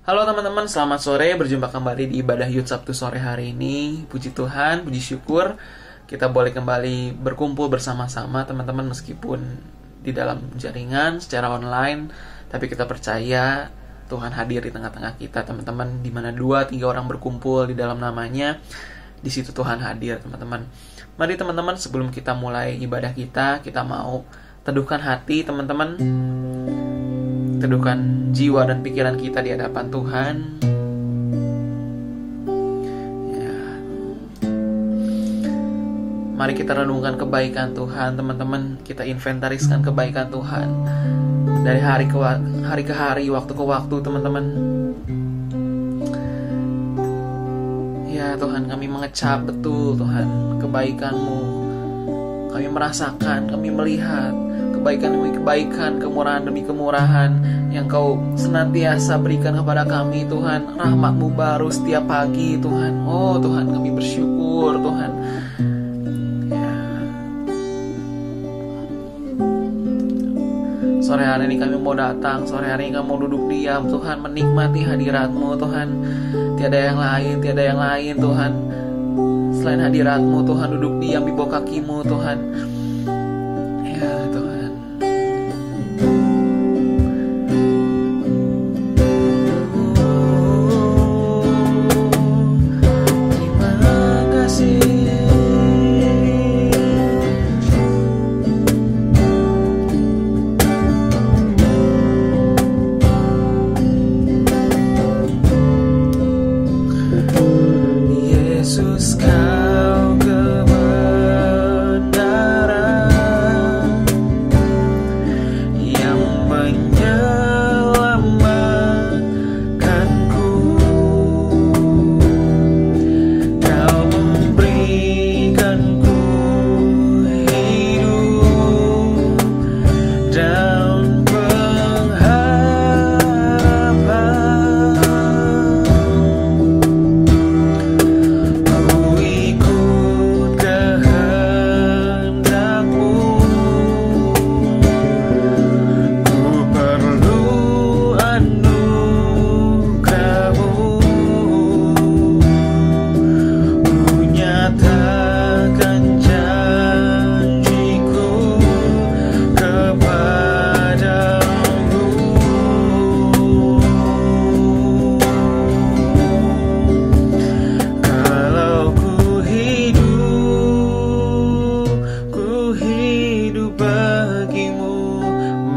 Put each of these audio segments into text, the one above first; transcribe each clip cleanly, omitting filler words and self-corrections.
Halo teman-teman, selamat sore. Berjumpa kembali di ibadah Youth Sabtu sore hari ini. Puji Tuhan, puji syukur kita boleh kembali berkumpul bersama-sama teman-teman, meskipun di dalam jaringan secara online, tapi kita percaya Tuhan hadir di tengah-tengah kita teman-teman. Di mana 2-3 orang berkumpul di dalam namanya, di situ Tuhan hadir teman-teman. Mari teman-teman, sebelum kita mulai ibadah kita mau teduhkan hati teman-teman, teduhkan jiwa dan pikiran kita di hadapan Tuhan. Ya. Mari kita renungkan kebaikan Tuhan, teman-teman. Kita inventariskan kebaikan Tuhan dari hari ke hari, waktu ke waktu, teman-teman. Ya Tuhan, kami mengecap betul Tuhan kebaikan-Mu. Kami merasakan, kami melihat kebaikan demi kebaikan, kemurahan demi kemurahan yang Kau senantiasa berikan kepada kami Tuhan. Rahmat-Mu baru setiap pagi Tuhan. Oh Tuhan, kami bersyukur Tuhan. Ya. Sore hari ini kami mau datang, sore hari ini kami mau duduk diam Tuhan, menikmati hadirat-Mu Tuhan. Tiada yang lain Tuhan selain hadirat-Mu Tuhan, duduk diam di bawah kaki-Mu Tuhan. Ya Tuhan.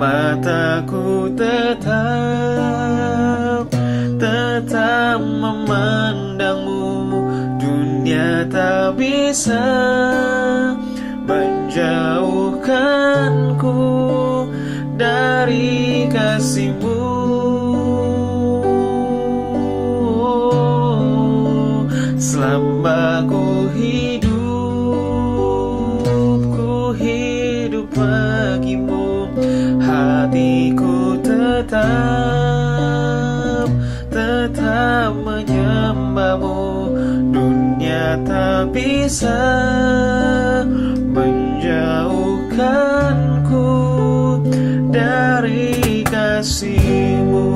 Mataku tetap memandang-Mu. Dunia tak bisa menjauhkanku dari kasih-Mu. Selama ku hidup bagi-Mu. Hatiku tetap menyembah-Mu. Dunia tak bisa menjauhkanku dari kasih-Mu.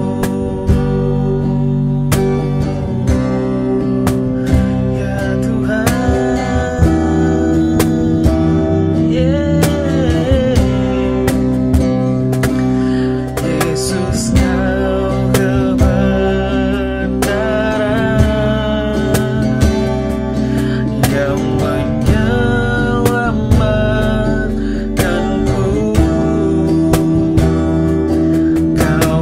Kau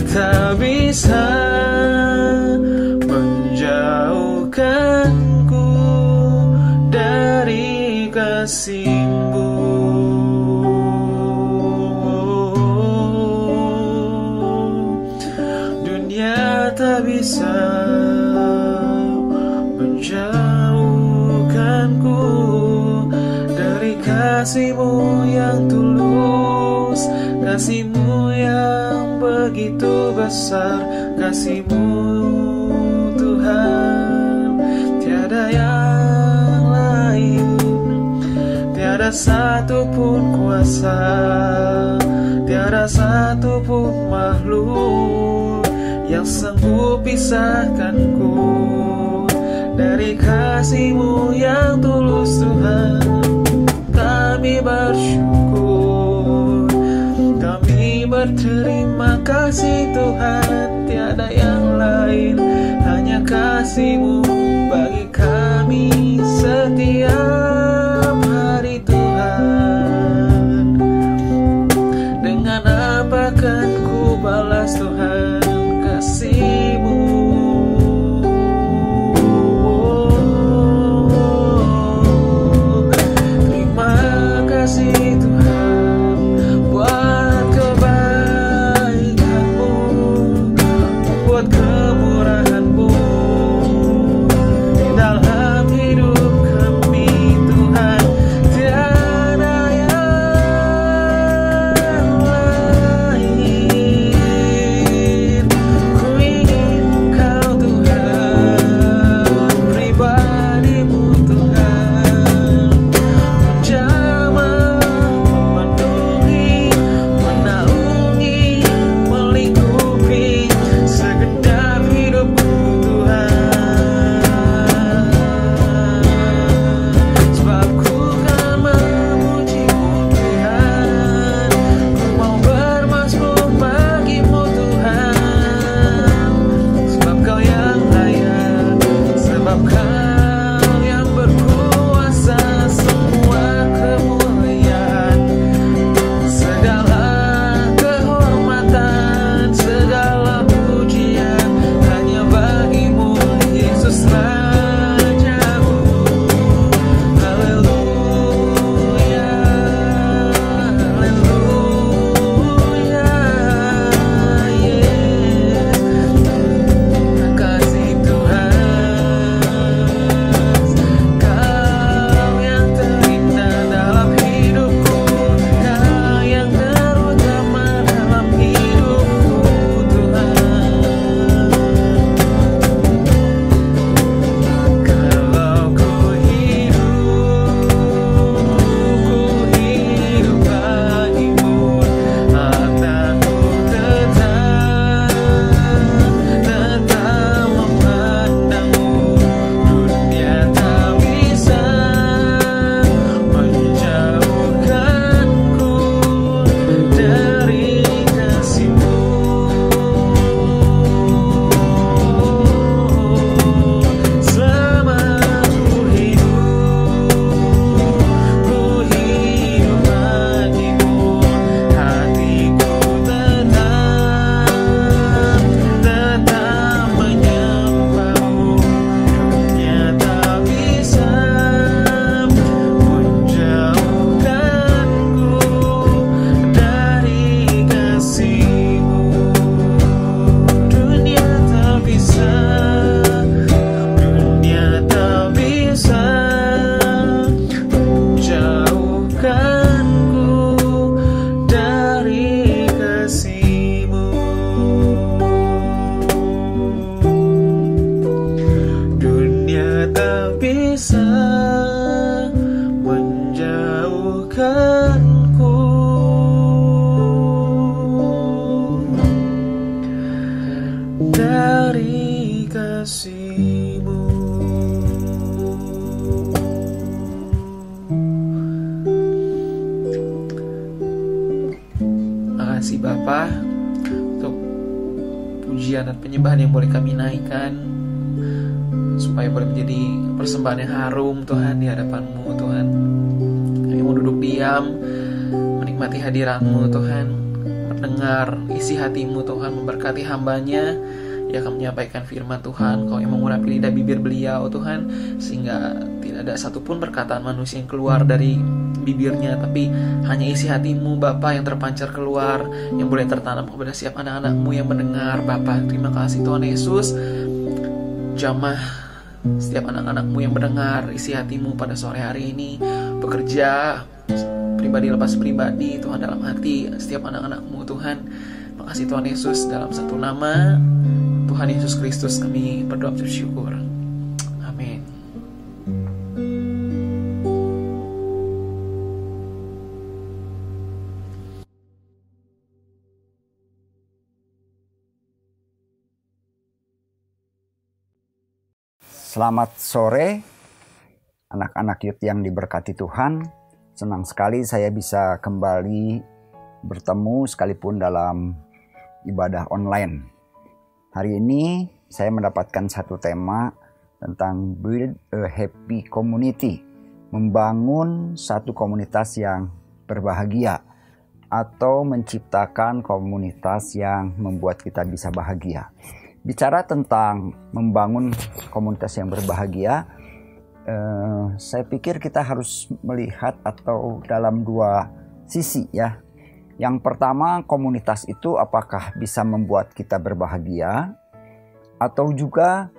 tak bisa menjauhkanku dari kasih-Mu. Dunia tak bisa menjauhkanku dari kasih-Mu yang tulus, kasih-Mu yang begitu besar, kasih-Mu Tuhan. Tiada yang lain, tiada satupun kuasa, tiada satupun makhluk yang sanggup pisahkanku dari kasih-Mu yang tulus Tuhan. Kami bersyukur, kami berterima kasih Tuhan. Tiada yang lain, hanya kasih-Mu bagi kami setiap hari Tuhan. Dengan apa kan ku balas Tuhan kasih-Mu? kasih Bapa untuk pujian dan penyembahan yang boleh kami naikkan, supaya boleh menjadi persembahan yang harum Tuhan di hadapan-Mu Tuhan. Kami mau duduk diam menikmati hadirat-Mu Tuhan, mendengar isi hati-Mu Tuhan, memberkati hamba-Nya yang akan menyampaikan firman Tuhan. Kau yang mengurapi lidah bibir beliau Tuhan, sehingga tidak ada satupun perkataan manusia yang keluar dari bibirnya, tapi hanya isi hati-Mu Bapa yang terpancar keluar, yang boleh tertanam kepada setiap anak-anak-Mu yang mendengar Bapa. Terima kasih Tuhan Yesus. Jamah setiap anak-anak-Mu yang mendengar isi hati-Mu pada sore hari ini, bekerja pribadi lepas pribadi Tuhan, dalam hati setiap anak-anak-Mu Tuhan. Makasih Tuhan Yesus, dalam satu nama Tuhan Yesus Kristus kami berdoa bersyukur. Amin. Selamat sore anak-anak youth yang diberkati Tuhan. Senang sekali saya bisa kembali bertemu sekalipun dalam ibadah online. Hari ini saya mendapatkan satu tema tentang build a happy community, membangun satu komunitas yang berbahagia atau menciptakan komunitas yang membuat kita bisa bahagia. Bicara tentang membangun komunitas yang berbahagia, saya pikir kita harus melihat atau dalam dua sisi ya. Yang pertama, komunitas itu apakah bisa membuat kita berbahagia, atau juga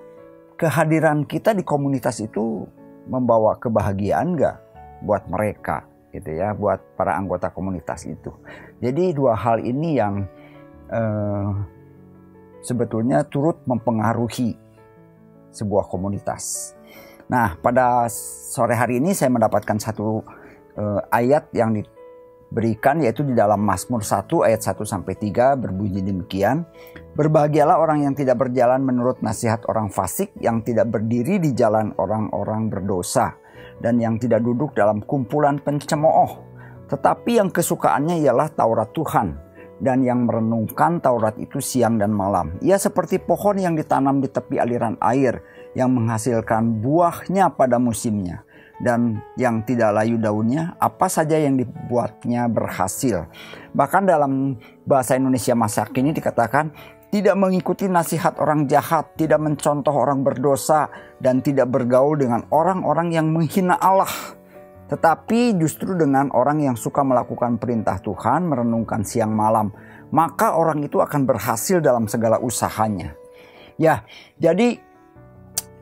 kehadiran kita di komunitas itu membawa kebahagiaan enggak buat mereka gitu ya, buat para anggota komunitas itu. Jadi dua hal ini yang sebetulnya turut mempengaruhi sebuah komunitas. Nah, pada sore hari ini saya mendapatkan satu ayat yang diberikan, yaitu di dalam Mazmur 1 ayat 1-3 berbunyi demikian. Berbahagialah orang yang tidak berjalan menurut nasihat orang fasik, yang tidak berdiri di jalan orang-orang berdosa, dan yang tidak duduk dalam kumpulan pencemooh. Tetapi yang kesukaannya ialah Taurat Tuhan, dan yang merenungkan Taurat itu siang dan malam. Ia seperti pohon yang ditanam di tepi aliran air, yang menghasilkan buahnya pada musimnya, dan yang tidak layu daunnya, apa saja yang dibuatnya berhasil. Bahkan dalam bahasa Indonesia masa kini dikatakan, tidak mengikuti nasihat orang jahat, tidak mencontoh orang berdosa, dan tidak bergaul dengan orang-orang yang menghina Allah. Tetapi justru dengan orang yang suka melakukan perintah Tuhan, merenungkan siang malam, maka orang itu akan berhasil dalam segala usahanya. Ya, jadi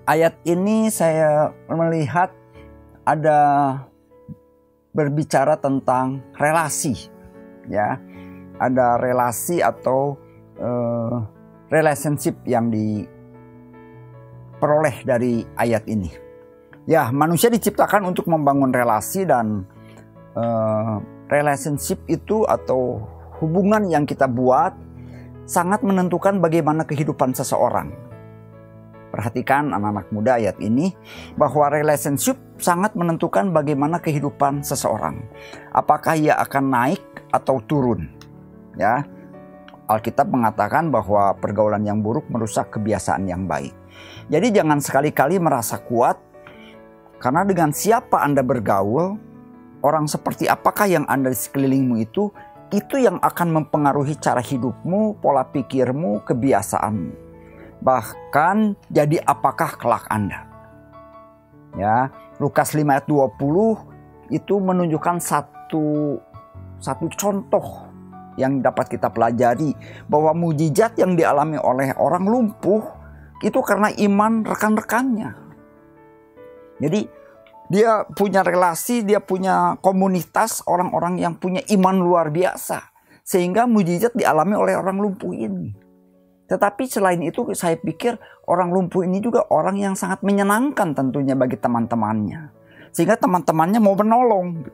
ayat ini saya melihat ada berbicara tentang relasi, ya, ada relasi atau relationship yang diperoleh dari ayat ini. Ya, manusia diciptakan untuk membangun relasi, dan relationship itu atau hubungan yang kita buat sangat menentukan bagaimana kehidupan seseorang. Perhatikan anak-anak muda ayat ini, bahwa relationship sangat menentukan bagaimana kehidupan seseorang. Apakah ia akan naik atau turun. Ya, Alkitab mengatakan bahwa pergaulan yang buruk merusak kebiasaan yang baik. Jadi jangan sekali-kali merasa kuat, karena dengan siapa Anda bergaul, orang seperti apakah yang Anda di sekelilingmu itu yang akan mempengaruhi cara hidupmu, pola pikirmu, kebiasaanmu. Bahkan jadi apakah kelak Anda. Ya, Lukas 5 ayat 20 itu menunjukkan satu contoh yang dapat kita pelajari, bahwa mujizat yang dialami oleh orang lumpuh itu karena iman rekan-rekannya. Jadi dia punya relasi, dia punya komunitas orang-orang yang punya iman luar biasa, sehingga mujizat dialami oleh orang lumpuh ini. Tetapi selain itu saya pikir orang lumpuh ini juga orang yang sangat menyenangkan tentunya bagi teman-temannya. Sehingga teman-temannya mau menolong.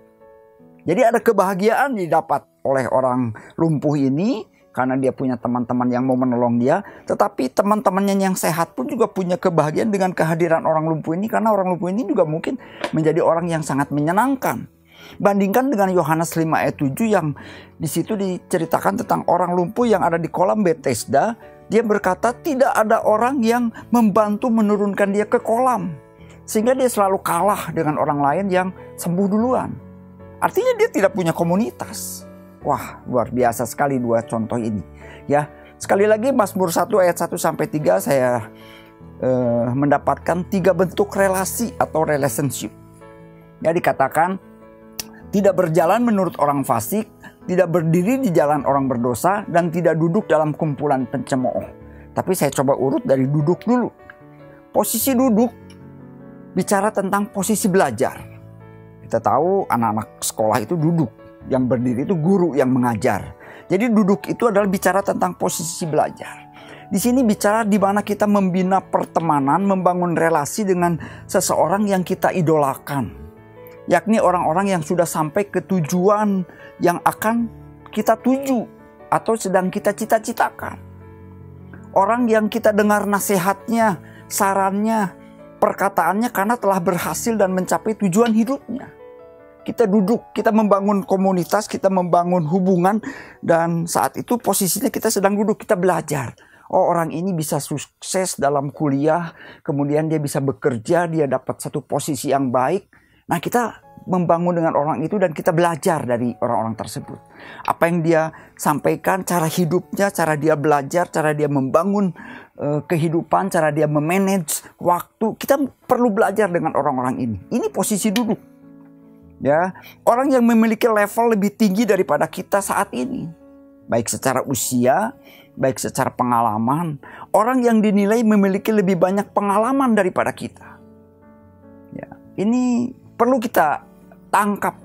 Jadi ada kebahagiaan didapat oleh orang lumpuh ini karena dia punya teman-teman yang mau menolong dia. Tetapi teman-temannya yang sehat pun juga punya kebahagiaan dengan kehadiran orang lumpuh ini, karena orang lumpuh ini juga mungkin menjadi orang yang sangat menyenangkan. Bandingkan dengan Yohanes 5 ayat 7 yang di situ diceritakan tentang orang lumpuh yang ada di kolam Bethesda. Dia berkata tidak ada orang yang membantu menurunkan dia ke kolam, sehingga dia selalu kalah dengan orang lain yang sembuh duluan. Artinya dia tidak punya komunitas. Wah, luar biasa sekali dua contoh ini. Ya, sekali lagi Mazmur 1 ayat 1 sampai 3 saya mendapatkan 3 bentuk relasi atau relationship. Ya, dikatakan tidak berjalan menurut orang fasik, tidak berdiri di jalan orang berdosa, dan tidak duduk dalam kumpulan pencemooh. Tapi saya coba urut dari duduk dulu. Posisi duduk bicara tentang posisi belajar. Kita tahu anak-anak sekolah itu duduk, yang berdiri itu guru yang mengajar. Jadi duduk itu adalah bicara tentang posisi belajar. Di sini bicara di mana kita membina pertemanan, membangun relasi dengan seseorang yang kita idolakan. Yakni orang-orang yang sudah sampai ke tujuan yang akan kita tuju atau sedang kita cita-citakan. Orang yang kita dengar nasihatnya, sarannya, perkataannya karena telah berhasil dan mencapai tujuan hidupnya. Kita duduk, kita membangun komunitas, kita membangun hubungan, dan saat itu posisinya kita sedang duduk, kita belajar. Oh, orang ini bisa sukses dalam kuliah, kemudian dia bisa bekerja, dia dapat satu posisi yang baik. Nah, kita membangun dengan orang itu dan kita belajar dari orang-orang tersebut. Apa yang dia sampaikan, cara hidupnya, cara dia belajar, cara dia membangun kehidupan, cara dia memanage waktu. Kita perlu belajar dengan orang-orang ini. Ini posisi duduk. Ya, orang yang memiliki level lebih tinggi daripada kita saat ini. Baik secara usia, baik secara pengalaman. Orang yang dinilai memiliki lebih banyak pengalaman daripada kita. Ya, ini perlu kita tangkap.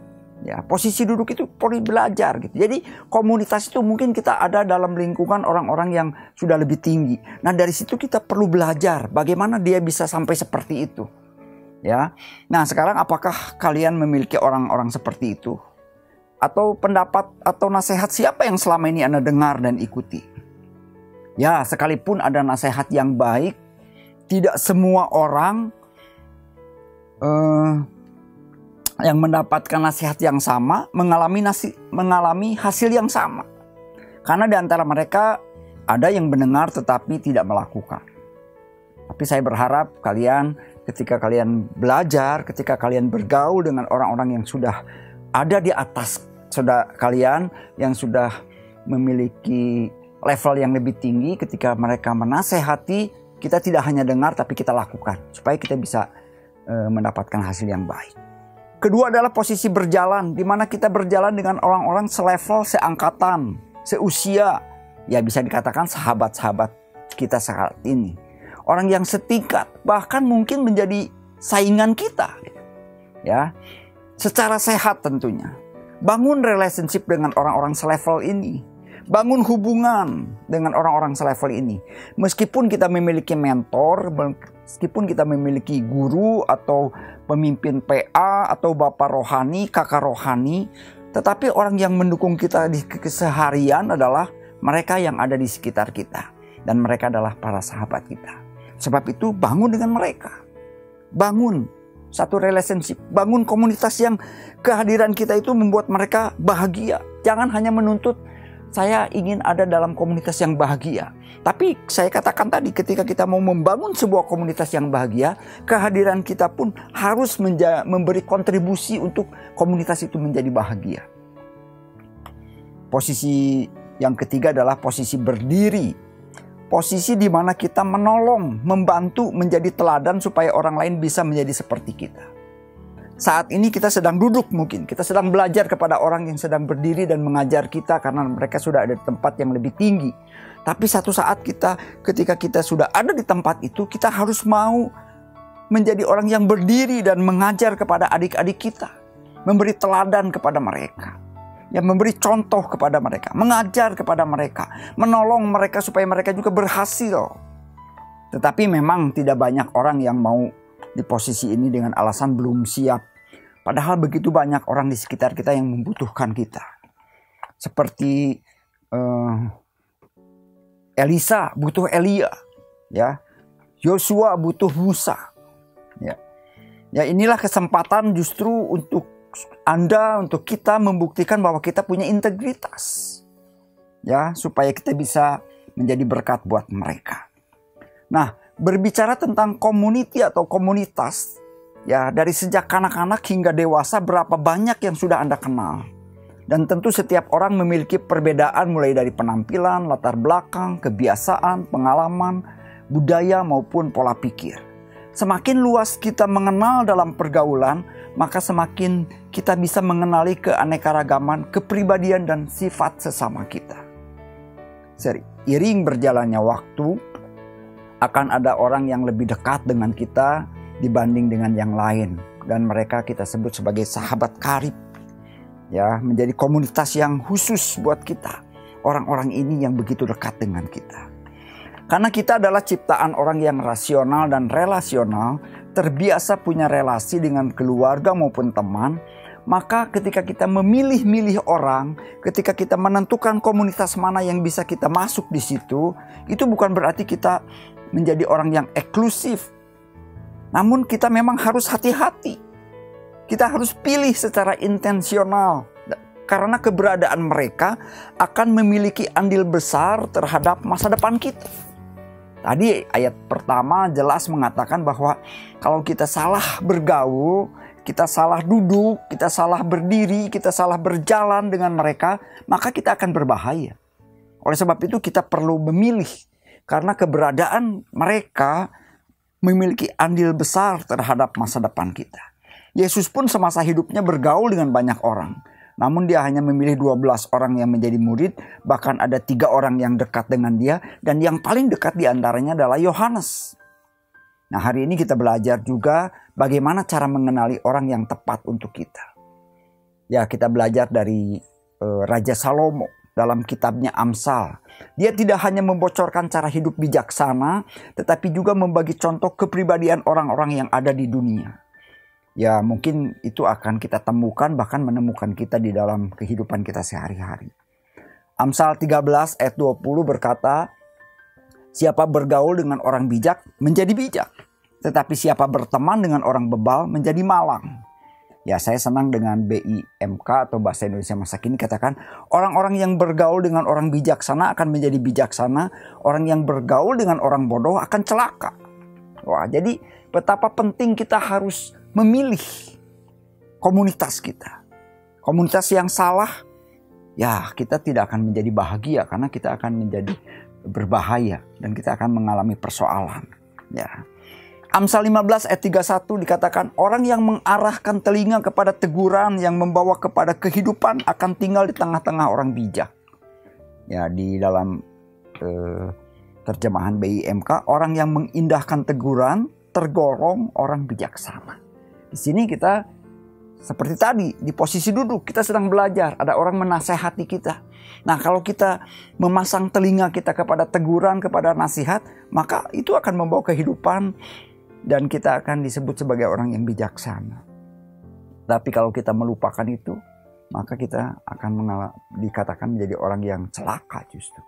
Ya, posisi duduk itu perlu belajar gitu. Jadi komunitas itu mungkin kita ada dalam lingkungan orang-orang yang sudah lebih tinggi. Nah, dari situ kita perlu belajar bagaimana dia bisa sampai seperti itu. Ya. Nah, sekarang apakah kalian memiliki orang-orang seperti itu? Atau pendapat atau nasihat siapa yang selama ini Anda dengar dan ikuti? Ya, sekalipun ada nasihat yang baik, tidak semua orang yang mendapatkan nasihat yang sama mengalami hasil yang sama. Karena di antara mereka ada yang mendengar tetapi tidak melakukan. Tapi saya berharap kalian ketika kalian belajar, ketika kalian bergaul dengan orang-orang yang sudah ada di atas kalian, yang sudah memiliki level yang lebih tinggi, ketika mereka menasehati, kita tidak hanya dengar tapi kita lakukan. Supaya kita bisa mendapatkan hasil yang baik. Kedua adalah posisi berjalan, di mana kita berjalan dengan orang-orang selevel, seangkatan, seusia. Ya, bisa dikatakan sahabat-sahabat kita saat ini. Orang yang setingkat, bahkan mungkin menjadi saingan kita. Ya, secara sehat tentunya. Bangun relationship dengan orang-orang selevel ini. Bangun hubungan dengan orang-orang selevel ini. Meskipun kita memiliki mentor, meskipun kita memiliki guru atau pemimpin PA atau bapak rohani, kakak rohani, tetapi orang yang mendukung kita di keseharian adalah mereka yang ada di sekitar kita. Dan mereka adalah para sahabat kita. Sebab itu bangun dengan mereka. Bangun satu relationship. Bangun komunitas yang kehadiran kita itu membuat mereka bahagia. Jangan hanya menuntut saya ingin ada dalam komunitas yang bahagia. Tapi saya katakan tadi, ketika kita mau membangun sebuah komunitas yang bahagia, kehadiran kita pun harus memberi kontribusi untuk komunitas itu menjadi bahagia. Posisi yang ketiga adalah posisi berdiri. Posisi di mana kita menolong, membantu, menjadi teladan supaya orang lain bisa menjadi seperti kita. Saat ini kita sedang duduk mungkin, kita sedang belajar kepada orang yang sedang berdiri dan mengajar kita karena mereka sudah ada di tempat yang lebih tinggi. Tapi satu saat ketika kita sudah ada di tempat itu, kita harus mau menjadi orang yang berdiri dan mengajar kepada adik-adik kita. Memberi teladan kepada mereka. Ya, memberi contoh kepada mereka, mengajar kepada mereka, menolong mereka supaya mereka juga berhasil. Tetapi memang tidak banyak orang yang mau di posisi ini dengan alasan belum siap. Padahal begitu banyak orang di sekitar kita yang membutuhkan kita. Seperti Elisa butuh Elia, ya. Yosua butuh Musa. Ya. Ya, inilah kesempatan justru untuk Anda, untuk kita membuktikan bahwa kita punya integritas. Ya, supaya kita bisa menjadi berkat buat mereka. Nah, berbicara tentang community atau komunitas, ya, dari sejak kanak-kanak hingga dewasa berapa banyak yang sudah Anda kenal. Dan tentu setiap orang memiliki perbedaan mulai dari penampilan, latar belakang, kebiasaan, pengalaman, budaya maupun pola pikir. Semakin luas kita mengenal dalam pergaulan, maka semakin kita bisa mengenali keanekaragaman, kepribadian dan sifat sesama kita. Seiring berjalannya waktu, akan ada orang yang lebih dekat dengan kita dibanding dengan yang lain. Dan mereka kita sebut sebagai sahabat karib. Ya, menjadi komunitas yang khusus buat kita. Orang-orang ini yang begitu dekat dengan kita. Karena kita adalah ciptaan orang yang rasional dan relasional, terbiasa punya relasi dengan keluarga maupun teman, maka ketika kita memilih-milih orang, ketika kita menentukan komunitas mana yang bisa kita masuk di situ, itu bukan berarti kita menjadi orang yang eksklusif. Namun kita memang harus hati-hati. Kita harus pilih secara intensional. Karena keberadaan mereka akan memiliki andil besar terhadap masa depan kita. Tadi ayat pertama jelas mengatakan bahwa kalau kita salah bergaul, kita salah duduk, kita salah berdiri, kita salah berjalan dengan mereka, maka kita akan berbahaya. Oleh sebab itu kita perlu memilih. Karena keberadaan mereka memiliki andil besar terhadap masa depan kita. Yesus pun semasa hidupnya bergaul dengan banyak orang. Namun dia hanya memilih 12 orang yang menjadi murid. Bahkan ada 3 orang yang dekat dengan dia. Dan yang paling dekat diantaranya adalah Yohanes. Nah, hari ini kita belajar juga bagaimana cara mengenali orang yang tepat untuk kita. Ya, kita belajar dari Raja Salomo dalam kitabnya Amsal. Dia tidak hanya membocorkan cara hidup bijaksana, tetapi juga membagi contoh kepribadian orang-orang yang ada di dunia. Ya, mungkin itu akan kita temukan, bahkan menemukan kita di dalam kehidupan kita sehari-hari. Amsal 13 ayat 20 berkata, siapa bergaul dengan orang bijak menjadi bijak, tetapi siapa berteman dengan orang bebal menjadi malang. Ya, saya senang dengan BIMK atau Bahasa Indonesia masa kini katakan, orang-orang yang bergaul dengan orang bijaksana akan menjadi bijaksana, orang yang bergaul dengan orang bodoh akan celaka. Wah, jadi betapa penting kita harus memilih komunitas kita. Komunitas yang salah, ya kita tidak akan menjadi bahagia karena kita akan menjadi berbahaya dan kita akan mengalami persoalan. Ya. Amsal 15 ayat 31 dikatakan, orang yang mengarahkan telinga kepada teguran yang membawa kepada kehidupan akan tinggal di tengah-tengah orang bijak. Ya, di dalam terjemahan BIMK, orang yang mengindahkan teguran tergolong orang bijaksana. Di sini kita seperti tadi di posisi duduk, kita sedang belajar, ada orang menasehati kita. Nah, kalau kita memasang telinga kita kepada teguran, kepada nasihat, maka itu akan membawa kehidupan dan kita akan disebut sebagai orang yang bijaksana. Tapi kalau kita melupakan itu, maka kita akan dikatakan menjadi orang yang celaka justru.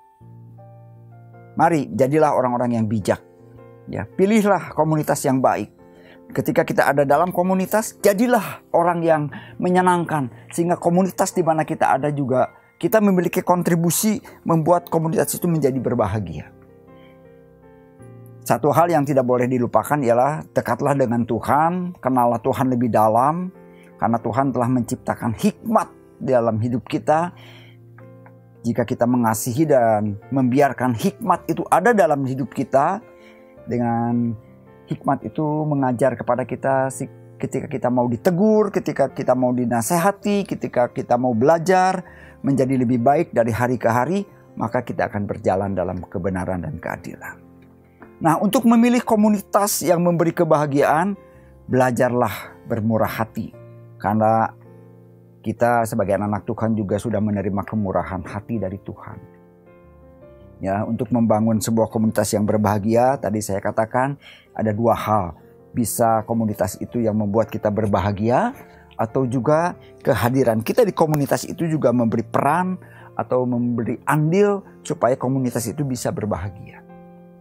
Mari jadilah orang-orang yang bijak. Ya, pilihlah komunitas yang baik. Ketika kita ada dalam komunitas, jadilah orang yang menyenangkan. Sehingga komunitas di mana kita ada juga, kita memiliki kontribusi membuat komunitas itu menjadi berbahagia. Satu hal yang tidak boleh dilupakan ialah dekatlah dengan Tuhan, kenallah Tuhan lebih dalam. Karena Tuhan telah menciptakan hikmat dalam hidup kita. Jika kita mengasihi dan membiarkan hikmat itu ada dalam hidup kita, dengan hikmat itu mengajar kepada kita ketika kita mau ditegur, ketika kita mau dinasehati, ketika kita mau belajar menjadi lebih baik dari hari ke hari, maka kita akan berjalan dalam kebenaran dan keadilan. Nah, untuk memilih komunitas yang memberi kebahagiaan, belajarlah bermurah hati. Karena kita sebagai anak Tuhan juga sudah menerima kemurahan hati dari Tuhan. Ya, untuk membangun sebuah komunitas yang berbahagia, tadi saya katakan ada 2 hal. Bisa komunitas itu yang membuat kita berbahagia, atau juga kehadiran kita di komunitas itu juga memberi peran atau memberi andil supaya komunitas itu bisa berbahagia.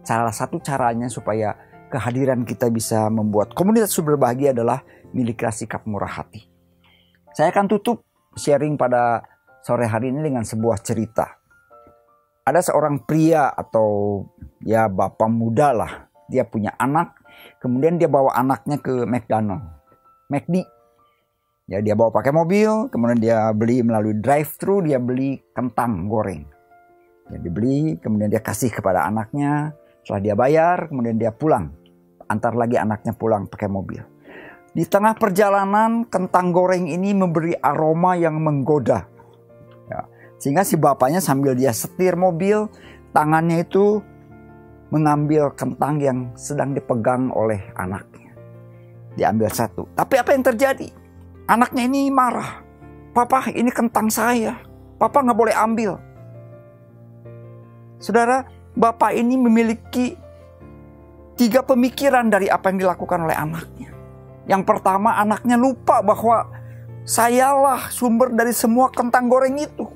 Salah satu caranya supaya kehadiran kita bisa membuat komunitas itu berbahagia adalah miliklah sikap murah hati. Saya akan tutup sharing pada sore hari ini dengan sebuah cerita. Ada seorang pria atau ya bapak muda lah. Dia punya anak. Kemudian dia bawa anaknya ke McD. Ya, dia bawa pakai mobil, kemudian dia beli melalui drive-thru, dia beli kentang goreng. Ya, dibeli, kemudian dia kasih kepada anaknya. Setelah dia bayar, kemudian dia pulang. Antar lagi anaknya pulang pakai mobil. Di tengah perjalanan, kentang goreng ini memberi aroma yang menggoda. Ya, sehingga si bapaknya sambil dia setir mobil, tangannya itu mengambil kentang yang sedang dipegang oleh anaknya. Diambil satu. Tapi apa yang terjadi? Anaknya ini marah. Papa, ini kentang saya. Papa nggak boleh ambil. Saudara, bapak ini memiliki 3 pemikiran dari apa yang dilakukan oleh anaknya. Yang pertama, anaknya lupa bahwa sayalah sumber dari semua kentang goreng itu.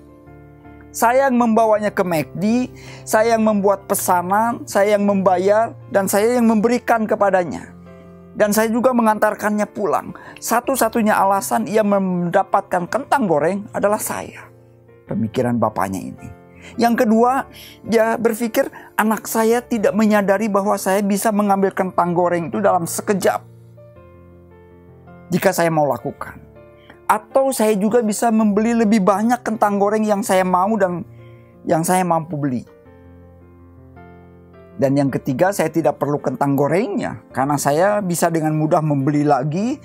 Saya yang membawanya ke McD, saya yang membuat pesanan, saya yang membayar, dan saya yang memberikan kepadanya. Dan saya juga mengantarkannya pulang. Satu-satunya alasan ia mendapatkan kentang goreng adalah saya. Pemikiran bapaknya ini. Yang kedua, dia berpikir anak saya tidak menyadari bahwa saya bisa mengambil kentang goreng itu dalam sekejap. Jika saya mau lakukan. Atau saya juga bisa membeli lebih banyak kentang goreng yang saya mau dan yang saya mampu beli. Dan yang ketiga, saya tidak perlu kentang gorengnya. Karena saya bisa dengan mudah membeli lagi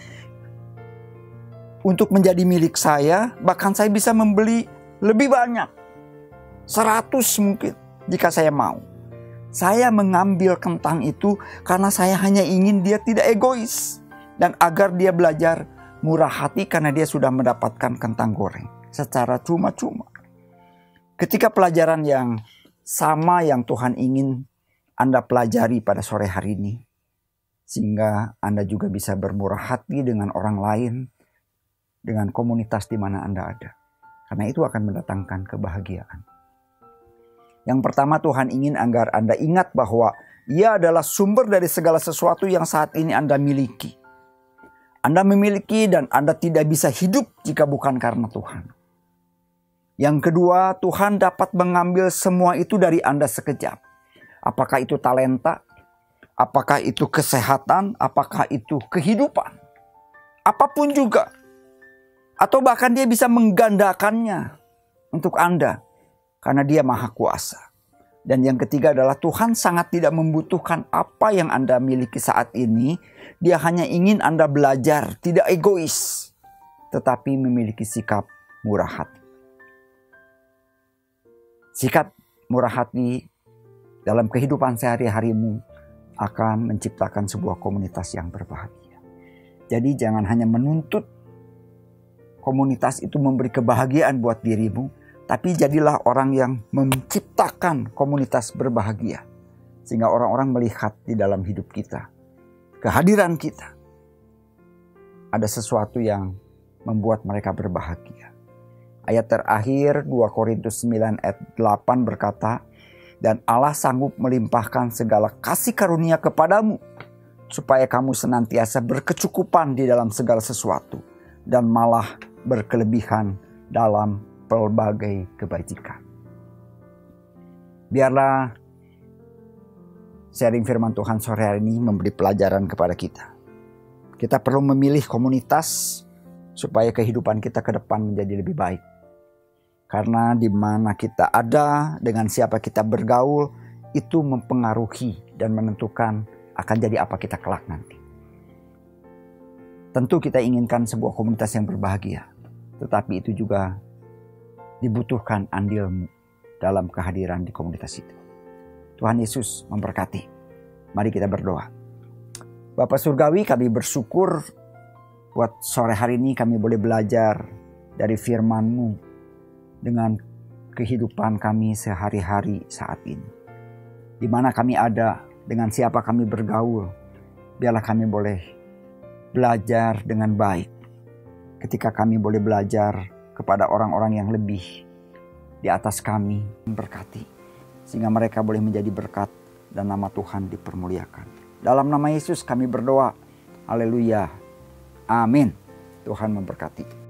untuk menjadi milik saya. Bahkan saya bisa membeli lebih banyak. 100 mungkin jika saya mau. Saya mengambil kentang itu karena saya hanya ingin dia tidak egois. Dan agar dia belajar murah hati karena dia sudah mendapatkan kentang goreng secara cuma-cuma. Ketika pelajaran yang sama yang Tuhan ingin Anda pelajari pada sore hari ini, sehingga Anda juga bisa bermurah hati dengan orang lain, dengan komunitas di mana Anda ada. Karena itu akan mendatangkan kebahagiaan. Yang pertama, Tuhan ingin agar Anda ingat bahwa Ia adalah sumber dari segala sesuatu yang saat ini Anda miliki. Anda memiliki dan Anda tidak bisa hidup jika bukan karena Tuhan. Yang kedua, Tuhan dapat mengambil semua itu dari Anda sekejap. Apakah itu talenta? Apakah itu kesehatan? Apakah itu kehidupan? Apapun juga. Atau bahkan dia bisa menggandakannya untuk Anda. Karena dia maha kuasa. Dan yang ketiga adalah Tuhan sangat tidak membutuhkan apa yang Anda miliki saat ini. Dia hanya ingin Anda belajar, tidak egois. Tetapi memiliki sikap murah hati. Sikap murah hati dalam kehidupan sehari-harimu akan menciptakan sebuah komunitas yang berbahagia. Jadi jangan hanya menuntut komunitas itu memberi kebahagiaan buat dirimu, tapi jadilah orang yang menciptakan komunitas berbahagia. Sehingga orang-orang melihat di dalam hidup kita, kehadiran kita, ada sesuatu yang membuat mereka berbahagia. Ayat terakhir 2 Korintus 9 ayat 8 berkata, dan Allah sanggup melimpahkan segala kasih karunia kepadamu, supaya kamu senantiasa berkecukupan di dalam segala sesuatu, dan malah berkelebihan dalam pelbagai kebajikan. Biarlah sharing firman Tuhan sore hari ini memberi pelajaran kepada kita. Kita perlu memilih komunitas supaya kehidupan kita ke depan menjadi lebih baik. Karena di mana kita ada, dengan siapa kita bergaul, itu mempengaruhi dan menentukan akan jadi apa kita kelak nanti. Tentu kita inginkan sebuah komunitas yang berbahagia. Tetapi itu juga dibutuhkan andilmu dalam kehadiran di komunitas itu. Tuhan Yesus memberkati. Mari kita berdoa. Bapa Surgawi, kami bersyukur buat sore hari ini kami boleh belajar dari firman-Mu dengan kehidupan kami sehari-hari saat ini. Di mana kami ada, dengan siapa kami bergaul, biarlah kami boleh belajar dengan baik. Ketika kami boleh belajar kepada orang-orang yang lebih di atas kami, berkati. Sehingga mereka boleh menjadi berkat dan nama Tuhan dipermuliakan. Dalam nama Yesus kami berdoa. Haleluya. Amin. Tuhan memberkati.